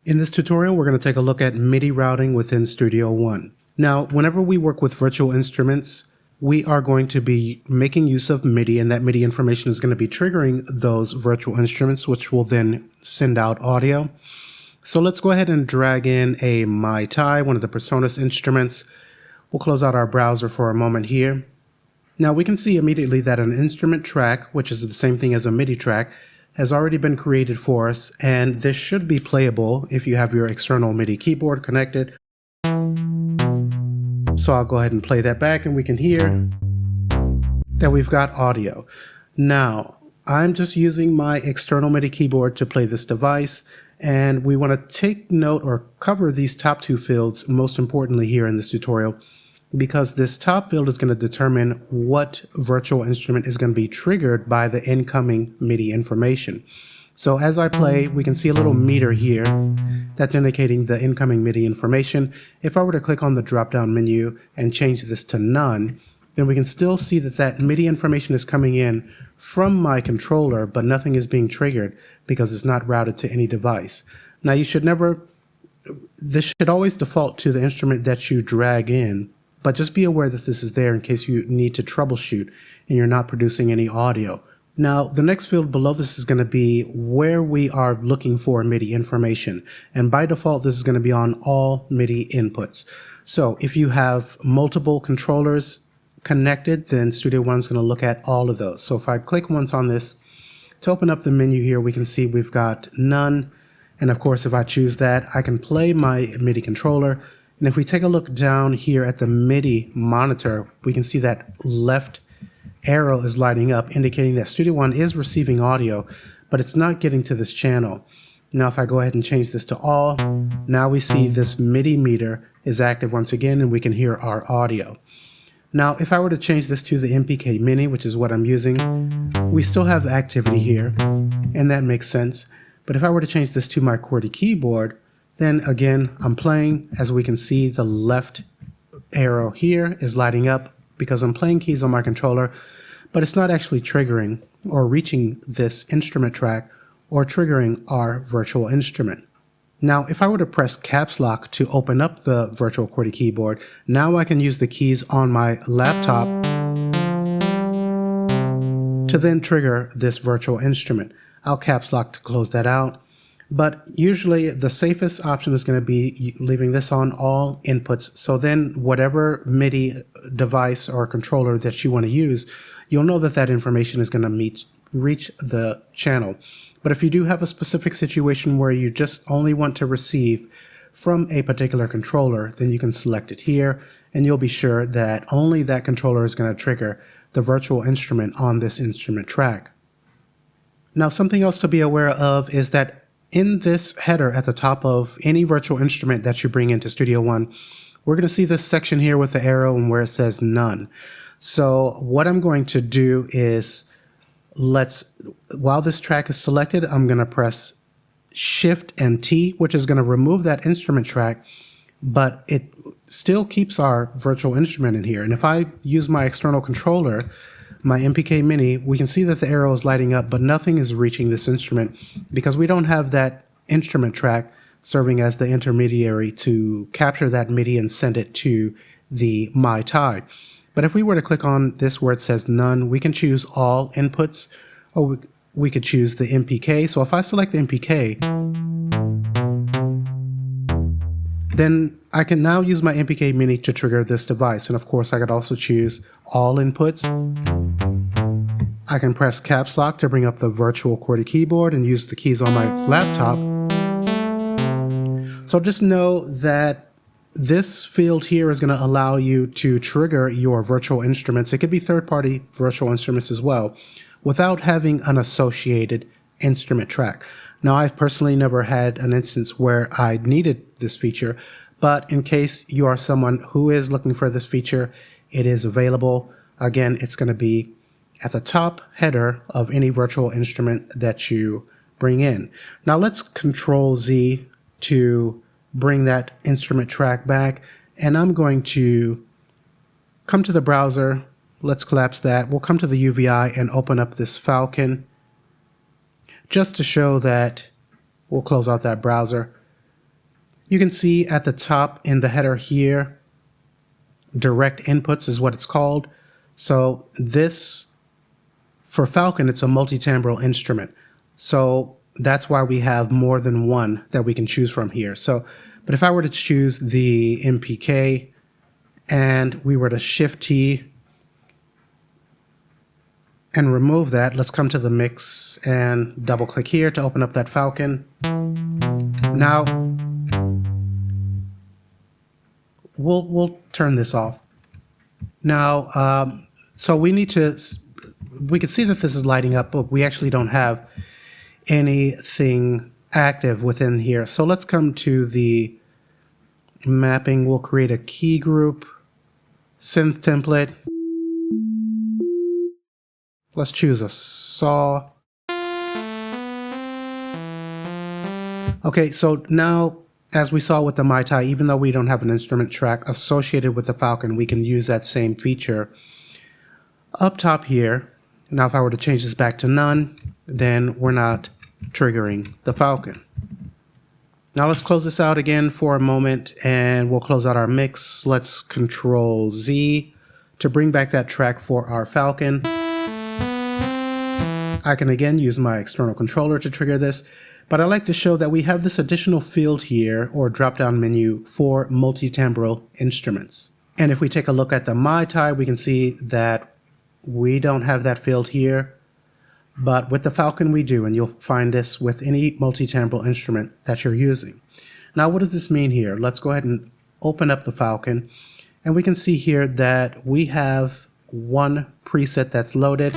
In this tutorial, we're going to take a look at MIDI routing within Studio One. Now, whenever we work with virtual instruments, we are going to be making use of MIDI, and that MIDI information is going to be triggering those virtual instruments, which will then send out audio. So let's go ahead and drag in a MIDI, one of the Personas instruments. We'll close out our browser for a moment here. Now we can see immediately that an instrument track, which is the same thing as a MIDI track, has already been created for us, and this should be playable if you have your external MIDI keyboard connected. So I'll go ahead and play that back, and we can hear that we've got audio. Now, I'm just using my external MIDI keyboard to play this device, and we want to take note or cover these top two fields most importantly here in this tutorial, because this top field is going to determine what virtual instrument is going to be triggered by the incoming MIDI information. So as I play, we can see a little meter here that's indicating the incoming MIDI information. If I were to click on the drop-down menu and change this to none, then we can still see that that MIDI information is coming in from my controller, but nothing is being triggered because it's not routed to any device. Now this should always default to the instrument that you drag in, but just be aware that this is there in case you need to troubleshoot and you're not producing any audio. Now, the next field below this is going to be where we are looking for MIDI information. And by default, this is going to be on all MIDI inputs. So if you have multiple controllers connected, then Studio One is going to look at all of those. So if I click once on this, to open up the menu here, we can see we've got none. And of course, if I choose that, I can play my MIDI controller. And if we take a look down here at the MIDI monitor, we can see that left arrow is lighting up, indicating that Studio One is receiving audio, but it's not getting to this channel. Now if I go ahead and change this to all, now we see this MIDI meter is active once again, and we can hear our audio. Now if I were to change this to the MPK Mini, which is what I'm using, we still have activity here, and that makes sense. But if I were to change this to my QWERTY keyboard, then again, I'm playing. As we can see, the left arrow here is lighting up because I'm playing keys on my controller, but it's not actually triggering or reaching this instrument track or triggering our virtual instrument. Now, if I were to press caps lock to open up the virtual QWERTY keyboard, now I can use the keys on my laptop to then trigger this virtual instrument. I'll caps lock to close that out. But usually the safest option is going to be leaving this on all inputs. So then whatever MIDI device or controller that you want to use, you'll know that that information is going to reach the channel. But if you do have a specific situation where you just only want to receive from a particular controller, then you can select it here, and you'll be sure that only that controller is going to trigger the virtual instrument on this instrument track. Now, something else to be aware of is that in this header at the top of any virtual instrument that you bring into Studio One, we're going to see this section here with the arrow and where it says none. So what I'm going to do is, while this track is selected, I'm going to press Shift and T, which is going to remove that instrument track, but it still keeps our virtual instrument in here. And if I use my external controller, my MPK Mini, we can see that the arrow is lighting up, but nothing is reaching this instrument because we don't have that instrument track serving as the intermediary to capture that MIDI and send it to the MIDI. But if we were to click on this where it says none, we can choose all inputs, or we could choose the MPK. So if I select the MPK, then I can now use my MPK Mini to trigger this device. And of course, I could also choose all inputs. I can press caps lock to bring up the virtual QWERTY keyboard and use the keys on my laptop. So just know that this field here is going to allow you to trigger your virtual instruments. It could be third-party virtual instruments as well, without having an associated instrument track. Now, I've personally never had an instance where I needed this feature, but in case you are someone who is looking for this feature, it is available. Again, it's going to be at the top header of any virtual instrument that you bring in. Now let's Control Z to bring that instrument track back, and I'm going to come to the browser. Let's collapse that. We'll come to the UVI and open up this Falcon just to show that we'll close out that browser. You can see at the top in the header here, direct inputs is what it's called. So this, for Falcon, it's a multi-timbral instrument. So that's why we have more than one that we can choose from here. So, but if I were to choose the MPK and we were to Shift T and remove that, let's come to the mix and double click here to open up that Falcon. Now, we'll turn this off. Now, so we need to, we can see that this is lighting up, but we actually don't have anything active within here. So let's come to the mapping. We'll create a key group, synth template. Let's choose a saw. Okay, so now, as we saw with the MIDI, even though we don't have an instrument track associated with the Falcon, we can use that same feature. Up top here, now if I were to change this back to none, then we're not triggering the Falcon. Now let's close this out again for a moment and we'll close out our mix. Let's Control Z to bring back that track for our Falcon. I can again use my external controller to trigger this, but I like to show that we have this additional field here, or drop-down menu, for multi-timbral instruments. And if we take a look at the MIDI, we can see that we don't have that field here, but with the Falcon we do, and you'll find this with any multi-timbral instrument that you're using. Now what does this mean here? Let's go ahead and open up the Falcon, and we can see here that we have one preset that's loaded.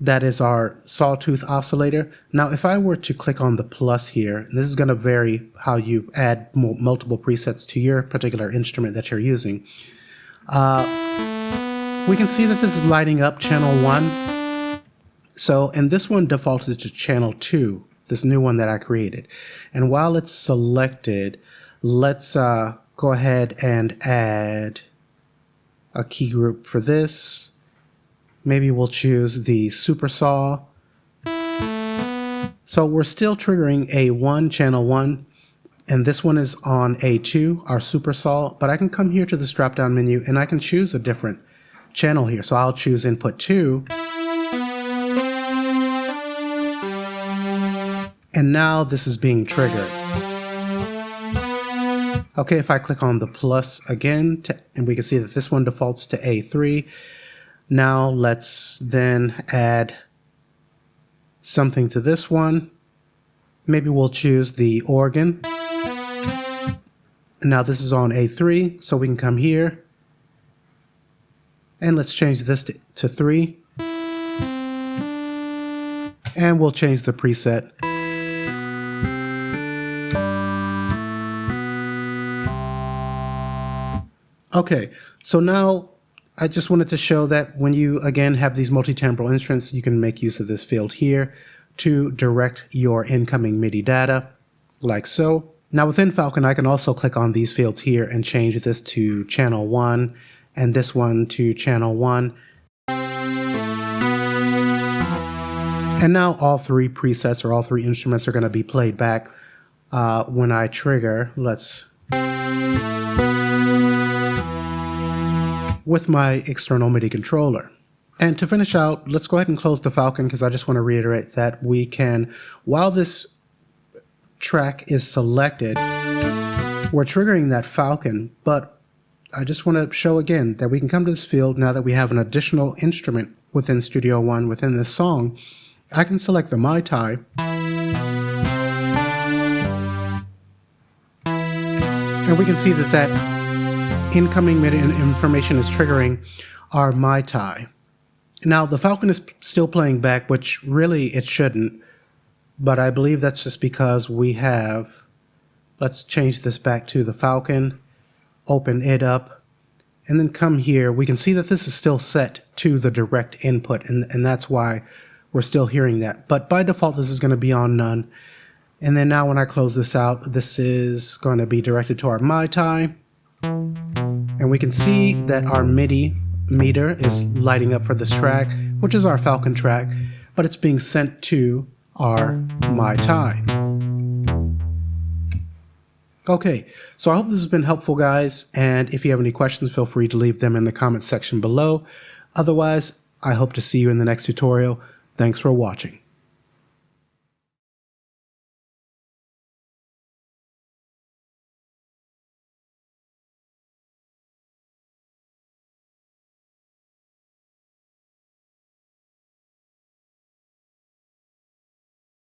That is our sawtooth oscillator. Now if I were to click on the plus here, and this is going to vary how you add multiple presets to your particular instrument that you're using, we can see that this is lighting up channel 1. So, and this one defaulted to channel 2, this new one that I created. And while it's selected, let's go ahead and add a key group for this. Maybe we'll choose the super saw. So we're still triggering A1, channel 1, and this one is on A2, our super saw, but I can come here to this drop-down menu and I can choose a different channel here. So I'll choose input 2. And now this is being triggered. Okay, if I click on the plus again, and we can see that this one defaults to A3. Now let's then add something to this one. Maybe we'll choose the organ. Now this is on A3, so we can come here and let's change this to 3. And we'll change the preset. Okay, so now I just wanted to show that when you again have these multi-timbral instruments, you can make use of this field here to direct your incoming MIDI data, like so. Now within Falcon, I can also click on these fields here and change this to channel 1 and this one to channel 1. And now all 3 presets or all 3 instruments are going to be played back when I trigger. Let's with my external MIDI controller. And to finish out, let's go ahead and close the Falcon because I just want to reiterate that we can, while this track is selected, we're triggering that Falcon, but I just want to show again that we can come to this field now that we have an additional instrument within Studio One within this song. I can select the MIDI, and we can see that incoming MIDI information is triggering our MIDI. Now the Falcon is still playing back, which really it shouldn't, but I believe that's just because we have, let's change this back to the Falcon, open it up, and then come here. We can see that this is still set to the direct input, and that's why we're still hearing that. But by default, this is going to be on none. And then now when I close this out, this is going to be directed to our MIDI. And we can see that our MIDI meter is lighting up for this track, which is our Falcon track, but it's being sent to our MIDI. Okay, so I hope this has been helpful, guys, and if you have any questions, feel free to leave them in the comments section below. Otherwise, I hope to see you in the next tutorial. Thanks for watching.